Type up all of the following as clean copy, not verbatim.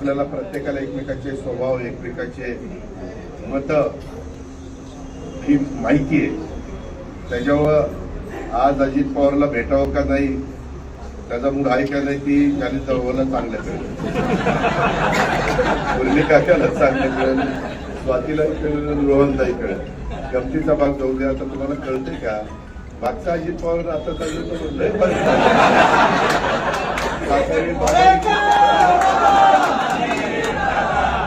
आपल्याला प्रत्येकाला एकमेकाचे स्वभाव, एकमेकाचे मत ही माहिती आहे. त्याच्यावर आज अजित पवारला भेटावं का नाही, त्याचा मूड आहे का नाही, ती त्याने जवळला चांगलं कळेल, मुरली काकाला चांगलं कळेल, स्वातीला कळेल, रोहनलाही कळेल. गमतीचा भाग जाऊ द्या. आता तुम्हाला कळते का मागचा अजित पवार आता चालू लय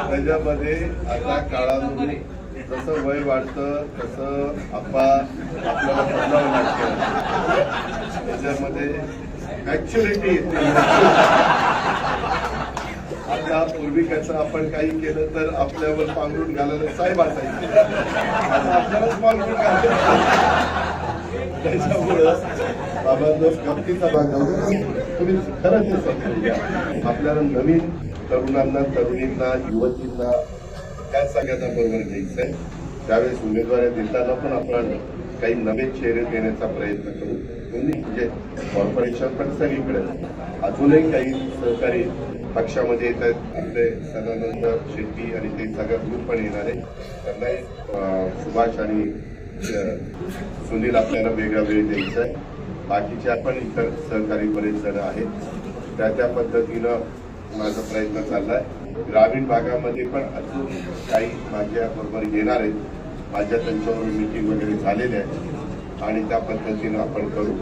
त्याच्यामध्ये आता काळानुरूप जसं वय वाढतं तसं आपल्याला बदलावं लागतं. त्याच्यामध्ये मॅच्युरिटी येते. आता पूर्वी कसं आपण काही केलं तर आपल्यावर पांघरून घालायला साहेब असायचे, आता आपल्यालाच पांघरून घालायचं. त्याच्यामुळं बाबांनो गमतीचा भाग तुम्ही खरंच हे समजून घ्या. आपल्याला नवीन तरुणांना, तरुणींना, युवतींना त्या सगळ्यांना बरोबर घ्यायचंय. त्यावेळेस उमेदवारी देताना पण आपण काही नवे चेहरे देण्याचा प्रयत्न करू. दोन्ही म्हणजे कॉर्पोरेशन पण सगळीकडे, अजूनही काही सहकारी पक्षामध्ये येत आहेत. आपले सदानंद शेट्टी आणि ते सगळं ग्रुप पण येणार आहे. त्यांनाही सुभाष आणि सुनील आपल्याला वेगळा वेळ द्यायचा आहे. बाकीचे आपण इतर सहकारी बरेच जण आहेत. त्या पद्धतीनं माझा प्रयत्न चाललाय. ग्रामीण भागामध्ये पण अजून काही माझ्या बरोबर येणार आहेत. माझ्या त्यांच्याबरोबर मीटिंग वगैरे झालेल्या आहे आणि त्या पद्धतीनं आपण करू.